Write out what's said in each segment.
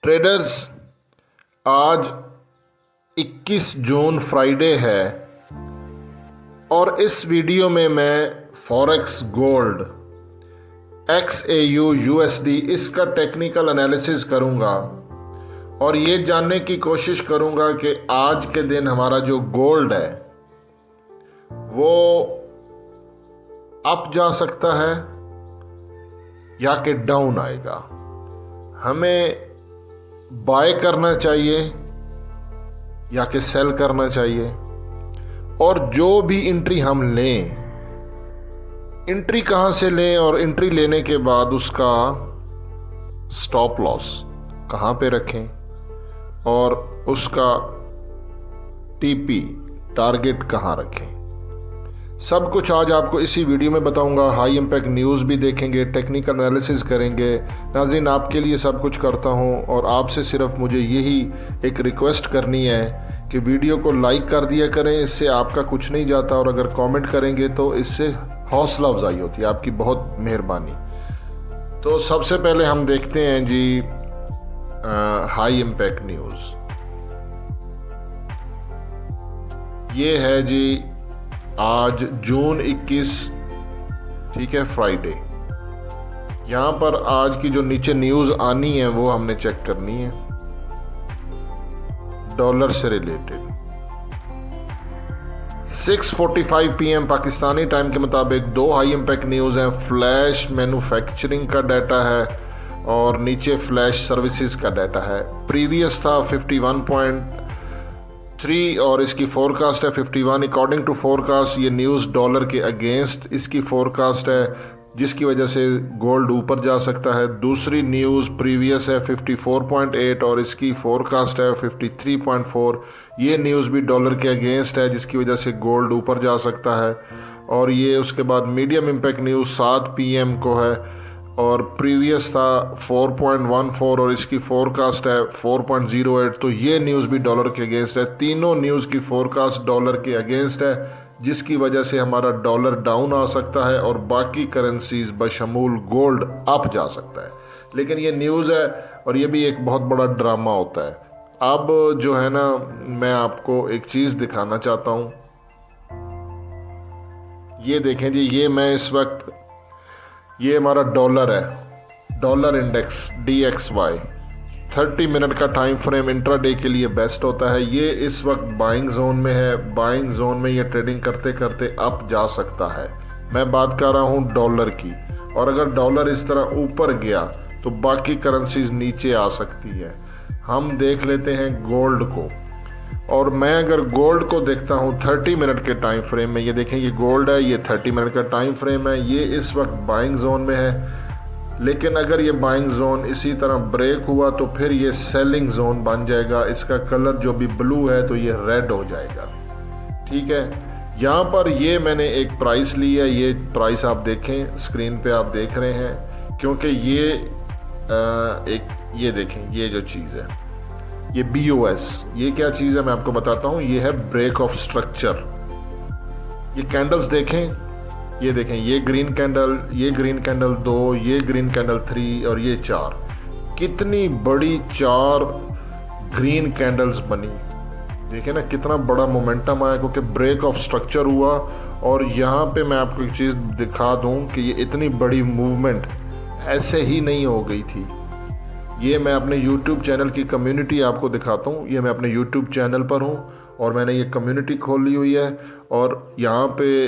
Traders, आज 21 जून Friday है और इस वीडियो में मैं फॉरेक्स गोल्ड XAU USD इसका टेक्निकल एनालिसिस करूंगा और ये जानने की कोशिश करूंगा कि आज के दिन हमारा जो गोल्ड है वो अप जा सकता है या कि डाउन आएगा, हमें बाय करना चाहिए या कि सेल करना चाहिए, और जो भी एंट्री हम लें, एंट्री कहाँ से लें और एंट्री लेने के बाद उसका स्टॉप लॉस कहाँ पे रखें और उसका TP टारगेट कहाँ रखें, सब कुछ आज आपको इसी वीडियो में बताऊंगा। हाई इम्पैक्ट न्यूज़ भी देखेंगे, टेक्निकल एनालिसिस करेंगे। नाज़रीन, आपके लिए सब कुछ करता हूं और आपसे सिर्फ मुझे यही एक रिक्वेस्ट करनी है कि वीडियो को लाइक कर दिया करें, इससे आपका कुछ नहीं जाता, और अगर कमेंट करेंगे तो इससे हौसला अफजाई होती है। आपकी बहुत मेहरबानी। तो सबसे पहले हम देखते हैं जी हाई इम्पैक्ट न्यूज़। ये है जी आज जून 21, ठीक है, फ्राइडे। यहां पर आज की जो नीचे न्यूज़ आनी है वो हमने चेक करनी है डॉलर से रिलेटेड। 6:45 PM पाकिस्तानी टाइम के मुताबिक दो हाई इम्पैक्ट न्यूज़ हैं। फ्लैश मैन्युफैक्चरिंग का डाटा है और नीचे फ्लैश सर्विसेज का डाटा है। प्रीवियस था 51.3 और इसकी फोरकास्ट है 51। अकॉर्डिंग टू फोरकास्ट ये न्यूज़ डॉलर के अगेंस्ट इसकी फोरकास्ट है, जिसकी वजह से गोल्ड ऊपर जा सकता है। दूसरी न्यूज़ प्रीवियस है 54.8 और इसकी फोरकास्ट है 53.4। ये न्यूज़ भी डॉलर के अगेंस्ट है, जिसकी वजह से गोल्ड ऊपर जा सकता है। और ये उसके बाद मीडियम इम्पैक्ट न्यूज़ 7 PM को है और प्रीवियस था 4.14 और इसकी फोरकास्ट है 4.08। तो ये न्यूज़ भी डॉलर के अगेंस्ट है। तीनों न्यूज़ की फोरकास्ट डॉलर के अगेंस्ट है, जिसकी वजह से हमारा डॉलर डाउन आ सकता है और बाकी करेंसीज बशमूल गोल्ड अप जा सकता है। लेकिन ये न्यूज़ है और ये भी एक बहुत बड़ा ड्रामा होता है। अब जो है ना, मैं आपको एक चीज़ दिखाना चाहता हूँ। ये देखें जी, ये मैं इस वक्त, ये हमारा डॉलर है, डॉलर इंडेक्स DXY। 30 मिनट का टाइम फ्रेम इंट्राडे के लिए बेस्ट होता है। ये इस वक्त बाइंग जोन में है। बाइंग जोन में ये ट्रेडिंग करते करते अप जा सकता है। मैं बात कर रहा हूँ डॉलर की, और अगर डॉलर इस तरह ऊपर गया तो बाकी करेंसीज नीचे आ सकती है। हम देख लेते हैं गोल्ड को, और मैं अगर गोल्ड को देखता हूँ 30 मिनट के टाइम फ्रेम में, ये देखें ये गोल्ड है, ये 30 मिनट का टाइम फ्रेम है, ये इस वक्त बाइंग जोन में है। लेकिन अगर ये बाइंग जोन इसी तरह ब्रेक हुआ तो फिर ये सेलिंग जोन बन जाएगा। इसका कलर जो भी ब्लू है तो ये रेड हो जाएगा, ठीक है। यहाँ पर ये मैंने एक प्राइस ली है, ये प्राइस आप देखें, स्क्रीन पे आप देख रहे हैं, क्योंकि ये ये देखें, ये जो चीज़ है ये BOS, ये क्या चीज़ है मैं आपको बताता हूँ। ये है ब्रेक ऑफ स्ट्रक्चर। ये कैंडल्स देखें, ये देखें, ये ग्रीन कैंडल, ये ग्रीन कैंडल 2, ये ग्रीन कैंडल 3 और ये 4। कितनी बड़ी 4 ग्रीन कैंडल्स बनी। देखें ना कितना बड़ा मोमेंटम आया, क्योंकि ब्रेक ऑफ स्ट्रक्चर हुआ। और यहाँ पे मैं आपको एक चीज़ दिखा दूँ कि ये इतनी बड़ी मूवमेंट ऐसे ही नहीं हो गई थी। ये मैं अपने YouTube चैनल की कम्युनिटी आपको दिखाता हूँ। ये मैं अपने YouTube चैनल पर हूँ और मैंने ये कम्युनिटी खोली हुई है, और यहाँ पे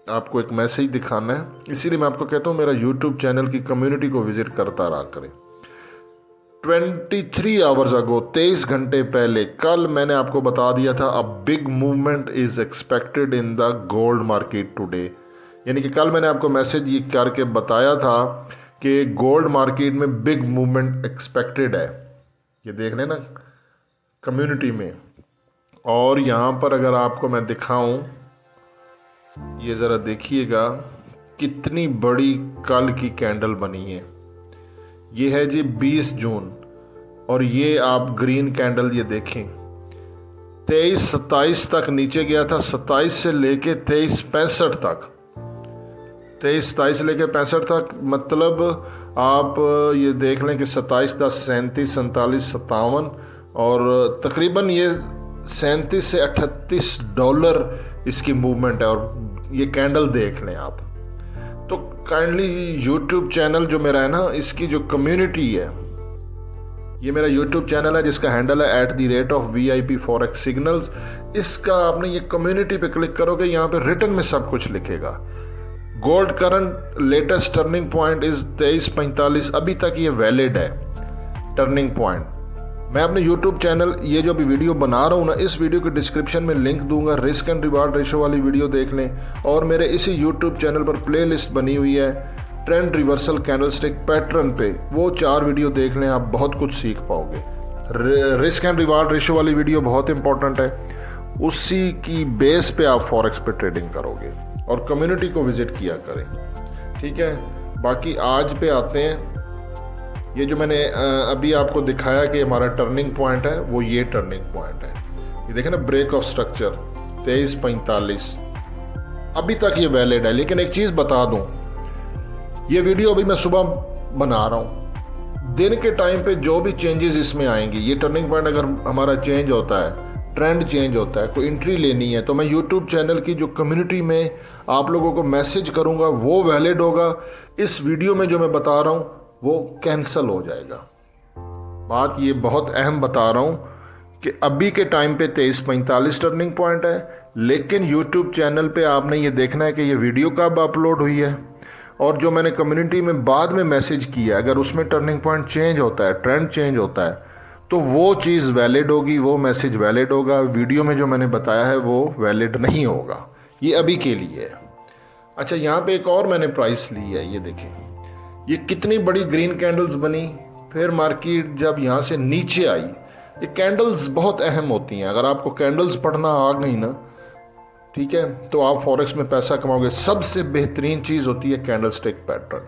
आपको एक मैसेज दिखाना है, इसीलिए मैं आपको कहता हूँ मेरा YouTube चैनल की कम्युनिटी को विजिट करता रहा करें। 23 आवर्स अगो, 23 घंटे पहले, कल मैंने आपको बता दिया था a big movement is expected in the gold market today. यानी कि कल मैंने आपको मैसेज ये करके बताया था कि गोल्ड मार्केट में बिग मूवमेंट एक्सपेक्टेड है। ये देख लेना कम्युनिटी में। और यहाँ पर अगर आपको मैं दिखाऊं, ये ज़रा देखिएगा कितनी बड़ी कल की कैंडल बनी है। ये है जी 20 जून, और ये आप ग्रीन कैंडल ये देखें, 23-27 तक नीचे गया था, 27 से लेके 23-65 तक, 23-27 लेके 65 तक, मतलब आप ये देख लें कि 27-10-37-47 और तकरीबन ये 37 से 38 डॉलर इसकी मूवमेंट है। और ये कैंडल देख लें आप। तो काइंडली यूट्यूब चैनल जो मेरा है ना, इसकी जो कम्युनिटी है, ये मेरा यूट्यूब चैनल है जिसका हैंडल है @VIP Forex Signals। इसका आपने ये कम्युनिटी पे क्लिक करोगे, यहाँ पे रिटन में सब कुछ लिखेगा। Gold current latest turning point is 23.45, अभी तक ये वैलिड है टर्निंग पॉइंट। मैं अपने यूट्यूब चैनल, ये जो अभी वीडियो बना रहा हूँ ना, इस वीडियो के डिस्क्रिप्शन में लिंक दूंगा, रिस्क एंड रिवार्ड रेशो वाली वीडियो देख लें। और मेरे इसी यूट्यूब चैनल पर प्लेलिस्ट बनी हुई है ट्रेंड रिवर्सल कैंडलस्टिक पैटर्न पे, वो 4 वीडियो देख लें, आप बहुत कुछ सीख पाओगे। रिस्क एंड रिवार्ड रेशो वाली वीडियो बहुत इंपॉर्टेंट है, उसी की बेस पे आप फॉरेक्स पे ट्रेडिंग करोगे। और कम्युनिटी को विजिट किया करें, ठीक है। बाकी आज पे आते हैं। ये जो मैंने अभी आपको दिखाया कि हमारा टर्निंग पॉइंट है, वो ये टर्निंग पॉइंट है। ये देखें ना, ब्रेक ऑफ स्ट्रक्चर 23.45, अभी तक ये वैलिड है। लेकिन एक चीज़ बता दूं, ये वीडियो अभी मैं सुबह बना रहा हूँ, दिन के टाइम पे जो भी चेंजेस इसमें आएंगे, ये टर्निंग पॉइंट अगर हमारा चेंज होता है, ट्रेंड चेंज होता है, कोई एंट्री लेनी है, तो मैं यूट्यूब चैनल की जो कम्युनिटी में आप लोगों को मैसेज करूँगा, वो वैलिड होगा। इस वीडियो में जो मैं बता रहा हूँ वो कैंसिल हो जाएगा। बात ये बहुत अहम बता रहा हूँ कि अभी के टाइम पे 23.45 टर्निंग पॉइंट है, लेकिन यूट्यूब चैनल पे आपने ये देखना है कि ये वीडियो कब अपलोड हुई है, और जो मैंने कम्युनिटी में बाद में मैसेज किया, अगर उसमें टर्निंग पॉइंट चेंज होता है, ट्रेंड चेंज होता है, तो वो चीज़ वैलिड होगी, वो मैसेज वैलिड होगा। वीडियो में जो मैंने बताया है वो वैलिड नहीं होगा। ये अभी के लिए है। अच्छा, यहाँ पे एक और मैंने प्राइस ली है, ये देखें, ये कितनी बड़ी ग्रीन कैंडल्स बनी। फिर मार्केट जब यहाँ से नीचे आई, ये कैंडल्स बहुत अहम होती हैं। अगर आपको कैंडल्स पढ़ना आ गई ना, ठीक है, तो आप फॉरेक्स में पैसा कमाओगे। सबसे बेहतरीन चीज़ होती है कैंडलस्टिक पैटर्न।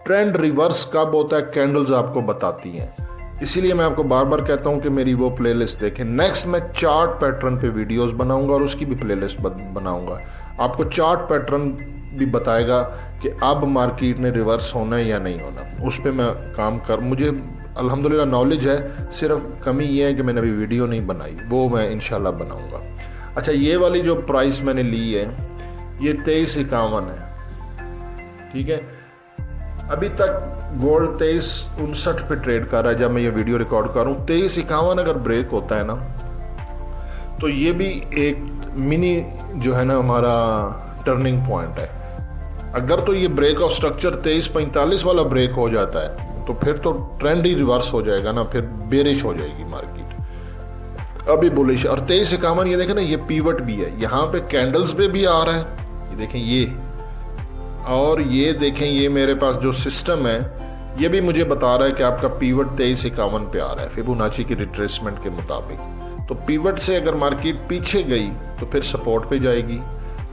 ट्रेंड रिवर्स कब होता है, कैंडल्स आपको बताती हैं। इसीलिए मैं आपको बार बार कहता हूं कि मेरी वो प्लेलिस्ट देखें। नेक्स्ट मैं चार्ट पैटर्न पे वीडियोस बनाऊंगा और उसकी भी प्लेलिस्ट बनाऊंगा। आपको चार्ट पैटर्न भी बताएगा कि अब मार्केट ने रिवर्स होना है या नहीं होना, उस पर मैं काम कर, मुझे अल्हम्दुलिल्लाह नॉलेज है। सिर्फ कमी ये है कि मैंने अभी वीडियो नहीं बनाई, वो मैं इंशाल्लाह बनाऊंगा। अच्छा, ये वाली जो प्राइस मैंने ली है, ये 23.51 है, ठीक है। अभी तक गोल्ड 23.59 पे ट्रेड कर रहा है जब मैं ये वीडियो रिकॉर्ड कर रहा हूँ। 23.51 अगर ब्रेक होता है ना, तो ये भी एक मिनी जो है ना हमारा टर्निंग पॉइंट है। अगर तो ये ब्रेक ऑफ स्ट्रक्चर 23.45 वाला ब्रेक हो जाता है, तो फिर तो ट्रेंड ही रिवर्स हो जाएगा ना, फिर बेरिश हो जाएगी मार्केट। अभी बुलिश। और 23.51 ये देखें ना, ये पीवट भी है, यहाँ पे कैंडल्स पे भी आ रहा है, ये देखें ये। और ये देखें, ये मेरे पास जो सिस्टम है, ये भी मुझे बता रहा है कि आपका पीवट 23.51 पे आ रहा है फिबोनाची की रिट्रेसमेंट के मुताबिक। तो पीवट से अगर मार्केट पीछे गई तो फिर सपोर्ट पे जाएगी,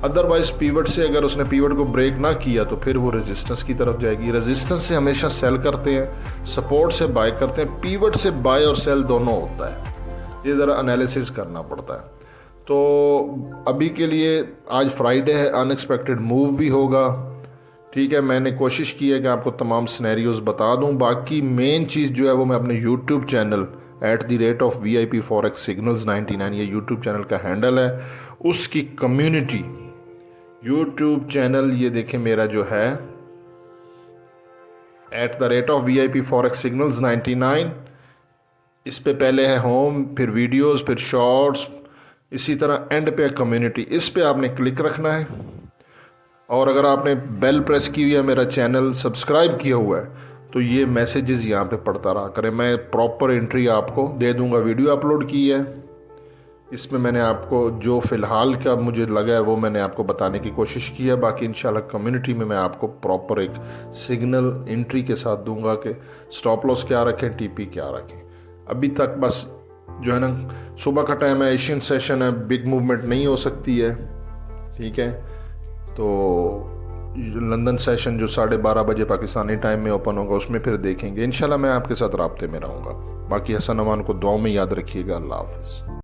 अदरवाइज पीवट से अगर उसने पीवट को ब्रेक ना किया तो फिर वो रेजिस्टेंस की तरफ जाएगी। रेजिस्टेंस से हमेशा सेल करते हैं, सपोर्ट से बाय करते हैं। पीवट से बाय और सेल दोनों होता है, ये ज़रा एनालिसिस करना पड़ता है। तो अभी के लिए आज फ्राइडे है, अनएक्सपेक्टेड मूव भी होगा, ठीक है। मैंने कोशिश की है कि आपको तमाम सिनेरियोज बता दूं। बाकी मेन चीज़ जो है वो मैं अपने YouTube channel @VIP Forex Signals 99, ये यूट्यूब चैनल का हैंडल है, उसकी कम्युनिटी यूट्यूब चैनल, ये देखें मेरा जो है @VIP Forex Signals 99, इस पे पहले है होम, फिर वीडियोस, फिर शॉर्ट्स, इसी तरह एंड पे कम्युनिटी। इस पे आपने क्लिक रखना है, और अगर आपने बेल प्रेस की हुई है, मेरा चैनल सब्सक्राइब किया हुआ है, तो ये मैसेजेस यहाँ पे पढ़ता रहा करें। मैं प्रॉपर एंट्री आपको दे दूंगा। वीडियो अपलोड की है, इसमें मैंने आपको जो फ़िलहाल का मुझे लगा है वो मैंने आपको बताने की कोशिश की है। बाकी इंशाल्लाह कम्युनिटी में मैं आपको प्रॉपर एक सिग्नल एंट्री के साथ दूंगा कि स्टॉप लॉस क्या रखें, टीपी क्या रखें। अभी तक बस जो है ना, सुबह का टाइम है, एशियन सेशन है, बिग मूवमेंट नहीं हो सकती है, ठीक है। तो लंदन सेशन जो 12:30 बजे पाकिस्तानी टाइम में ओपन होगा, उसमें फिर देखेंगे। इंशाल्लाह मैं आपके साथ राब्ते में रहूँगा। बाकी हसन अमान को दुआ में याद रखिएगा। अल्लाह हाफ़िज़।